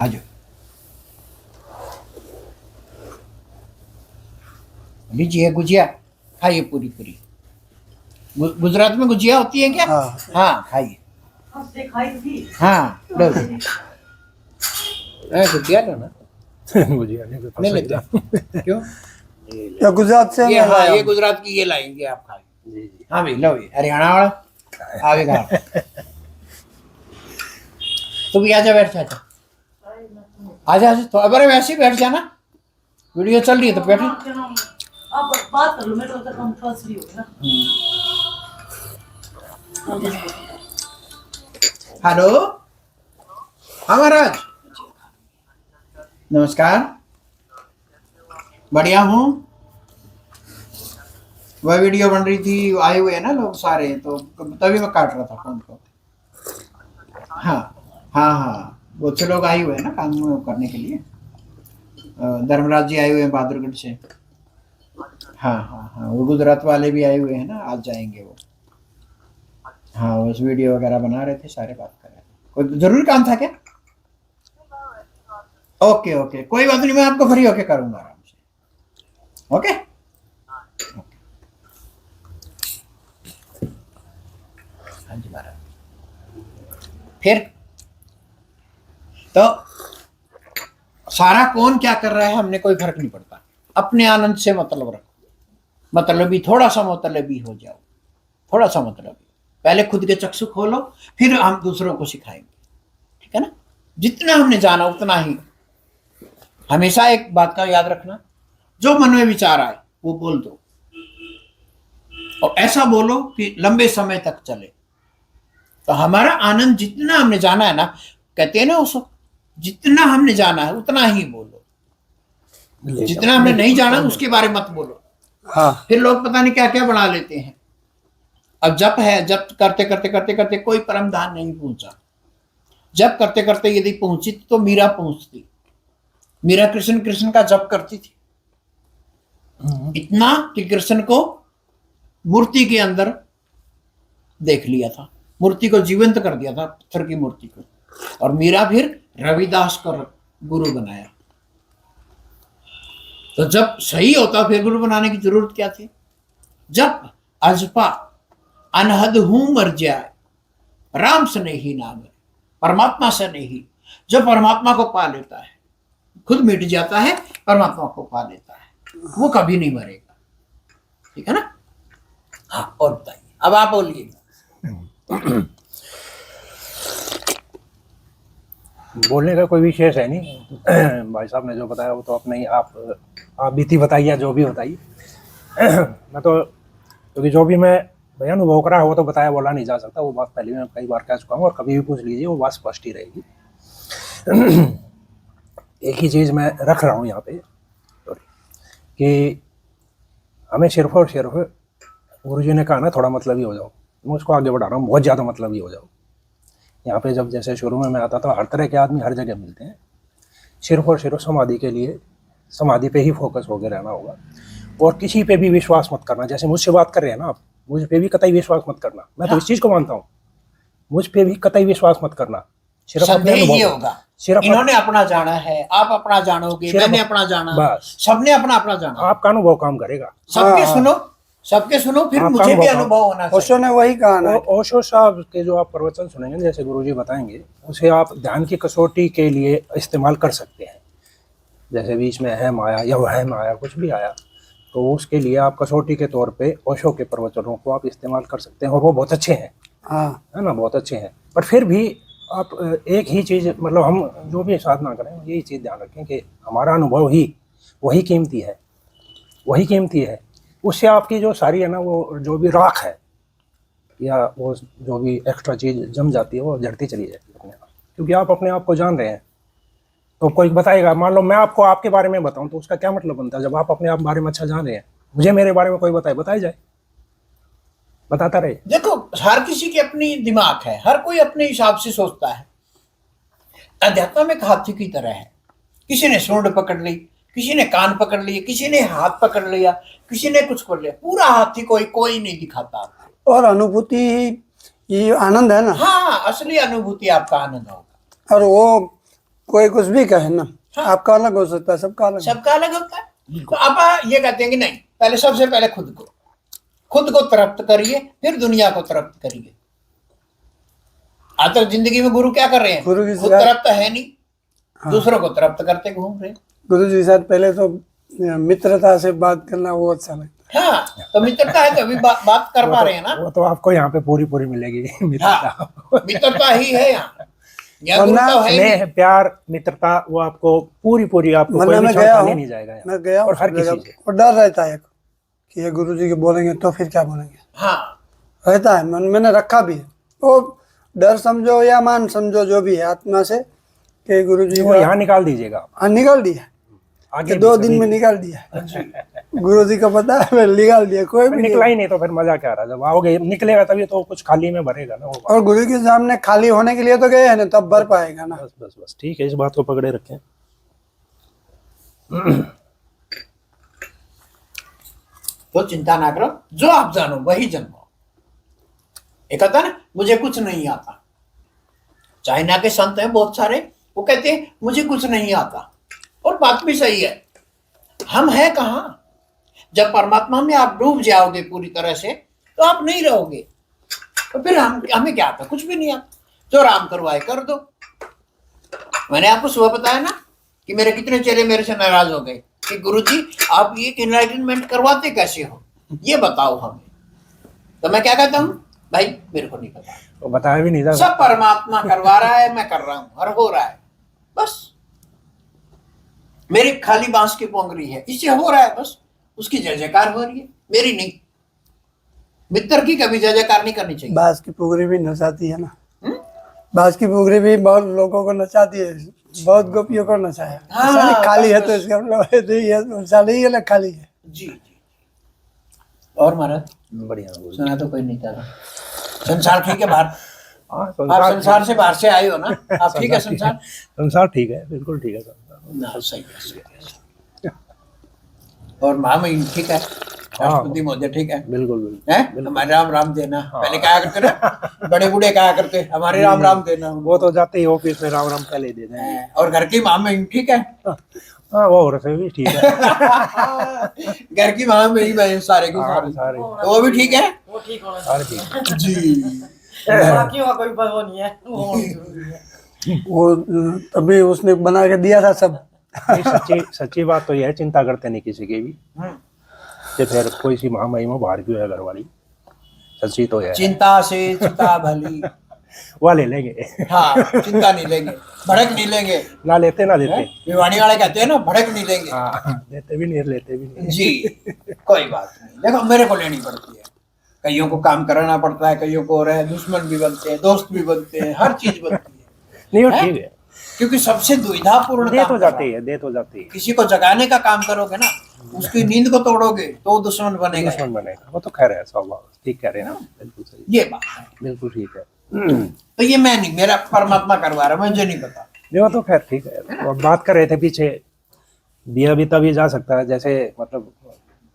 आ जाओ, लीजिए गुजिया खाइए पूरी पूरी। गुजरात में गुजिया होती है क्या? हाँ हाँ खाइए। हाँ लो गुजिया लो ना। गुजिया नहीं लेते क्यों? या गुजरात से ये मैं हाँ लाया ये हूँ। गुजरात की ये लाएंगे आप खाइए। जी जी। हाँ भाई लो, हरियाणा वाला आगे खा। तू भी आजा, बैठ जा, आजा आजा तो। अगर वैसे ही बैठ जाना, वीडियो चल रही है तो बैठ। आप बात कर लो, मैं तो कम फंस रही हूँ ना। हेलो हाँ महाराज, नमस्कार, बढ़िया हूँ। वह वीडियो बन रही थी, आए हुए हैं ना लोग सारे, तो तभी मैं काट रहा था फोन को। हाँ हाँ हाँ, बहुत से लोग आए हुए हैं ना काम करने के लिए। धर्मराज जी आए हुए हैं बहादुरगढ़ से। हाँ हाँ हाँ, वो गुजरात वाले भी आए हुए हैं ना, आज जाएंगे वो। हाँ उस वीडियो वगैरह बना रहे थे, सारे बात कर रहे थे। कोई जरूरी काम था क्या? ओके ओके, कोई बात नहीं, मैं आपको फ्री होके करूंगा आराम से। ओके हाँ जी महाराज। फिर तो सारा कौन क्या कर रहा है हमने कोई फर्क नहीं पड़ता, अपने आनंद से मतलब रखो। मतलबी थोड़ा सा मतलबी हो जाओ, थोड़ा सा मतलबी। पहले खुद के चक्षु खोलो, फिर हम दूसरों को सिखाएंगे, ठीक है ना? जितना हमने जाना उतना ही। हमेशा एक बात का याद रखना, जो मन में विचार आए वो बोल दो, और ऐसा बोलो कि लंबे समय तक चले। तो हमारा आनंद जितना हमने जाना है ना, कहते हैं ना उसको, जितना हमने जाना है उतना ही बोलो, जितना हमने नहीं जाना उसके बारे में मत बोलो। हाँ फिर लोग पता नहीं क्या क्या बना लेते हैं। अब जप है, जप करते करते करते करते कोई परम धाम नहीं पहुंचा। जप करते करते यदि पहुंची तो मीरा पहुंचती। मीरा कृष्ण कृष्ण का जप करती थी, इतना कि कृष्ण को मूर्ति के अंदर देख लिया था, मूर्ति को जीवंत कर दिया था, पत्थर की मूर्ति को। और मीरा फिर रविदास को गुरु बनाया। तो जब सही होता फिर गुरु बनाने की जरूरत क्या थी? जब अजपा अनहद हूं मर जाए, राम से नहीं नाम है, परमात्मा से नहीं। जो परमात्मा को पा लेता है खुद मिट जाता है, परमात्मा को पा लेता है, वो कभी नहीं मरेगा, ठीक है ना? हाँ और बताइए, अब आप बोलिए। बोलने का कोई विशेष है नहीं। भाई साहब ने जो बताया वो तो अपने ही आप बीती बताइए, जो भी बताइए। मैं तो क्योंकि जो भी मैं भैया अनुभव करा है वो तो बताया बोला नहीं जा सकता। वो बात पहले मैं कई बार कह चुका हूँ और कभी भी पूछ लीजिए वो बात स्पष्ट ही रहेगी। एक ही चीज़ मैं रख रहा हूँ यहाँ पे कि हमें सिर्फ और सिर्फ गुरुजी ने कहा ना थोड़ा मतलब ही हो जाओ, मैं उसको आगे बढ़ा रहा हूँ, बहुत ज़्यादा मतलब ही हो जाओ। यहाँ पे जब जैसे शुरू में मैं आता था, हर तरह के आदमी हर जगह मिलते हैं। सिर्फ और सिर्फ समाधि के लिए समाधि पे ही फोकस होकर रहना होगा, और किसी पे भी विश्वास मत करना। जैसे मुझसे बात कर रहे हैं ना आप, मुझ पे भी कतई विश्वास मत करना। मैं तो इस चीज़ को मानता हूँ, मुझ पे भी कतई विश्वास मत करना। सिर्फ अपने ये होगा, सिर्फ इन्होंने अपना जाना है, आप अपना जानोगे, मैंने अपना जाना, बस सबने अपना अपना जाना। आपका अनुभव काम करेगा। सबके सुनो, सबके सुनो, फिर मुझे भी अनुभव होना चाहिए। ओशो ने वही कहा ना। ओशो साहब के जो आप प्रवचन सुनेंगे, जैसे गुरुजी बताएंगे, उसे आप ध्यान की कसौटी के लिए इस्तेमाल कर सकते हैं। जैसे बीच में अहम आया या वहम आया, कुछ भी आया, तो उसके लिए आप कसौटी के तौर पे ओशो के प्रवचनों को आप इस्तेमाल कर सकते हैं, और वो बहुत अच्छे हैं। हाँ है ना, बहुत अच्छे हैं। पर फिर भी आप एक ही चीज़, मतलब हम जो भी साधना करें यही चीज़ ध्यान रखें कि हमारा अनुभव ही वही कीमती है, वही कीमती है। उससे आपकी जो सारी है ना, वो जो भी राख है या वो जो भी एक्स्ट्रा चीज़ जम जाती है वो झड़ती चली जाती है अपने आप, क्योंकि आप अपने आप को जान रहे हैं। तो कोई बताएगा, मान लो मैं आपको आपके बारे में बताऊं, तो उसका क्या मतलब बनता है? जब आप अपने आप बारे में अच्छा जान रहे हैं, मुझे मेरे बारे में कोई बताए जाए, बताता रहे। देखो हर किसी की अपनी दिमाग है, हर कोई अपने हिसाब से सोचता है। अध्यात्म एक हाथी की तरह है, किसी ने सूंड पकड़ ली, किसी ने कान पकड़ लिए, किसी ने हाथ पकड़ लिया, किसी ने कुछ कर लिया। पूरा हाथी कोई नहीं दिखाता। और अनुभूति ये आनंद है ना। हाँ असली अनुभूति आपका आनंद होगा। और वो कोई कुछ भी कहे ना, आपका अलग हो सकता है, सबका अलग। सबका अलग होता है। तो आप ये कहते हैं कि नहीं, पहले सबसे पहले खुद को तृप्त करिए, फिर दुनिया को तृप्त करिए। आज तक जिंदगी में गुरु क्या कर रहे हैं? गुरु की खुद सिखाए- तृप्त है नहीं, दूसरों को तृप्त करते घूम रहे हैं। गुरु जी के साथ पहले तो मित्रता से बात करना वो अच्छा लगता हाँ, तो मित्रता है तो अभी बात कर पा रहे हैं ना। वो तो आपको यहाँ पे पूरी पूरी मिलेगी मित्रता। हाँ, मित्रता ही है यहाँ, यहाँ वरना गुरु तो है नहीं। स्नेह प्यार मित्रता वो आपको पूरी आपको है। कोई वरना भी मैं छोड़ गया खाने हूँ, नहीं जाएगा यहाँ। मैं गया और हूँ हर सब किसी जगह, से। और डर रहता है कि ये गुरु जी के बोलेंगे तो फिर क्या बोलेंगे, हाँ, रहता है मन, मैंने रखा भी है वो डर समझो या मान समझो जो भी है आत्मा से कि गुरु जी वो यहाँ निकाल दीजिएगा हाँ निकाल दिया आगे कि भी 2 कभी दिन में भी। निकाल दिया। गुरु जी को पता है मैं निकाल दिया, कोई भी निकला नहीं। ही नहीं तो फिर मजा क्या रहा, जब आओगे निकलेगा तभी तो कुछ खाली में भरेगा ना वो बात। और गुरु के सामने खाली होने के लिए तो गए हैं ना, तब भर पाएगा ना। बस ठीक है, इस बात को पकड़े रखें। तो चिंता ना करो, जो आप जानो वही जन्मो। एक कहता है ना, मुझे कुछ नहीं आता। चाइना के संत हैं बहुत सारे, वो कहते हैं मुझे कुछ नहीं आता, और बात भी सही है। हम हैं कहाँ? जब परमात्मा में आप डूब जाओगे पूरी तरह से, तो आप नहीं रहोगे। तो फिर हमें क्या आता? कुछ भी नहीं आता। जो राम करवाए कर दो। मैंने आपको सुबह बताया ना कि मेरे कितने चेले मेरे से नाराज हो गए कि गुरुजी आप ये एनलाइटनमेंट करवाते कैसे हो, ये बताओ हमें। तो मैं क्या कहता हूँ, भाई मेरे को नहीं पता, तो बताया भी नहीं था। सब परमात्मा करवा रहा है, मैं कर रहा हूँ और हो रहा है। बस मेरी खाली बांस की पोंगरी है, इससे हो रहा है, बस उसकी जय जयकार हो रही है, मेरी नहीं। मित्र की कभी जय जयकार नहीं करनी चाहिए। बांस की पुगरी भी नचाती है ना, बांस की पुगरी भी बहुत लोगों को नचाती है, बहुत गोपियों को नचाया। हाँ, साली खाली है बस, तो बस। इसका मतलब है नहीं है तो साली ही अलग खाली है। जी जी। और महाराज बढ़िया सुना तो कोई नहीं था। संसार ठीक है बाहर? हाँ, आप संसार से बाहर से आए हो ना, आप ठीक है संसार? संसार ठीक है, बिल्कुल ठीक है संसार। ना सही है, सही है। और महामहिम ठीक है, राष्ट्रपति महोदय ठीक है, बिल्कुल बिल्कुल। हैं? हमारे राम राम देना। पहले कहा करते ना, बड़े बूढ़े कहा करते हमारे राम राम देना। वो तो जाते ही ऑफिस में राम राम पहले दे देंगे। और घर की महामहिम ठीक है? हाँ वो और से भी ठीक है। घर की महामहिम सारे की हाँ, सारे, सारे तो वो भी ठीक है? वो ठीक होना सारे ठीक है। जी। बाकियों का कोई वो नहीं है, वो होना जरूरी है। वो तभी उसने बना के दिया था सब। नहीं, सच्ची बात तो यह है, चिंता करते नहीं किसी की भी कि फिर कोई सी महामहिमा बाहर क्यों है घर वाली। सच्ची तो है, चिंता से चिंता भली। वह ले लेंगे। हाँ, चिंता नहीं लेंगे, भड़क नहीं लेंगे। ना लेते ना देते। भिवानी वाले कहते हैं ना, भड़क नहीं लेंगे। हाँ, देते भी नहीं लेते भी नहीं। जी, कोई बात नहीं। देखो मेरे को लेनी पड़ती है, कईयों को काम कराना पड़ता है, कईयों को रहे दुश्मन भी बनते हैं, दोस्त भी बनते हैं, हर चीज बनती है। नहीं वो ठीक है, क्योंकि सबसे दुविधापूर्ण दे काम तो कर रहा जाती है। है, दे तो जाती है। किसी को जगाने का काम करोगे ना, उसकी नींद को तोड़ोगे तो दुश्मन बनेगा। दुश्मन बनेगा, वो तो खैर है स्वभाव। ठीक कह रहे हैं ना, बिल्कुल सही, ये बात है। बिल्कुल ठीक है। तो ये मैं नहीं, मेरा परमात्मा करवा रहा है, मुझे नहीं पता। नहीं वो तो खैर ठीक है। अब बात कर रहे थे पीछे, दिया भी तभी जा सकता है जैसे, मतलब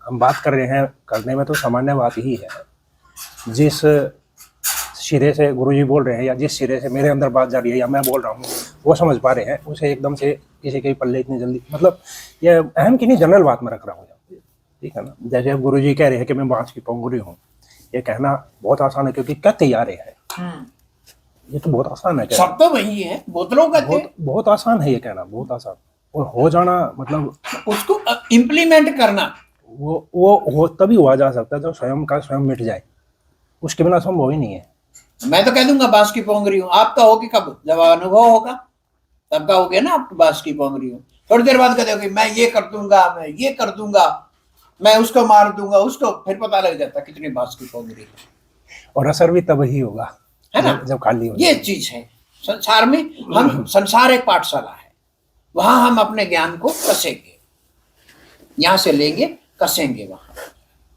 हम बात कर रहे हैं, करने में तो सामान्य बात ही है। जिस सिरे से गुरुजी बोल रहे हैं या जिस सिरे से मेरे अंदर बात जा रही है या मैं बोल रहा हूँ, वो समझ पा रहे हैं, उसे एकदम से किसी के पल्ले इतनी जल्दी, मतलब ये अहम की नहीं, जनरल बात में रख रहा हूँ। ठीक है ना, जैसे अब गुरुजी कह रहे हैं कि मैं बांस की पोंगरी हूँ, ये कहना बहुत आसान है क्योंकि कहते ही आ रहे हैं। ये तो बहुत आसान है कहना, सब तो वही है, बोतलों कहते हैं। बहुत आसान है ये कहना, बहुत आसान। और हो जाना मतलब उसको इम्प्लीमेंट करना, वो तभी हुआ जा सकता है जब स्वयं का स्वयं मिट जाए, उसके बिना संभव ही नहीं है। मैं तो कह दूंगा बांस की पोंगरी हूँ, आप कहोगे कब? जब अनुभव होगा तब कहोगे ना आप बांस की पोंगरी हूँ। थोड़ी देर बाद कहते हो मैं ये कर दूंगा, मैं ये कर दूंगा, मैं उसको मार दूंगा उसको, फिर पता लग जाता कितनी बांस की पोंगरी है। और असर भी तब ही होगा है ना? जब खाली हो ये चीज है संसार में। हम संसार एक पाठशाला है, वहां हम अपने ज्ञान को कसेंगे, यहां से लेंगे कसेंगे वहां।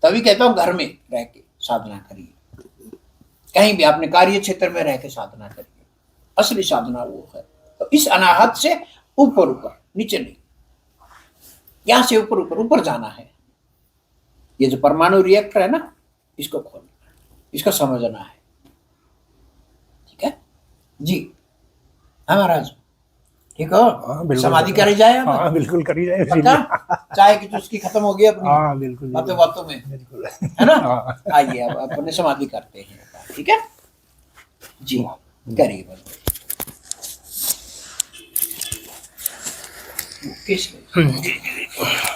तभी कहता हूं घर में रह के साधना करिए, कहीं भी अपने कार्य क्षेत्र में रह के साधना करिए। असली साधना वो है। तो इस अनाहत से ऊपर ऊपर, नीचे नहीं, यहां से ऊपर ऊपर ऊपर जाना है। ये जो परमाणु रिएक्टर है ना, इसको खोलना है, इसको समझना है। ठीक है जी? हाँ महाराज। ठीक हो? हाँ, बिल्कुल। समाधि करी जाए अब? हाँ बिल्कुल करी जाए पक्का? चाय की चुस्की खत्म हो गई अपनी हाँ बिल्कुल बातों बातों में, बिल्कुल है ना? हाँ। आइए अब अपने समाधि करते हैं, ठीक है जी, करिए बंद। किस लिए?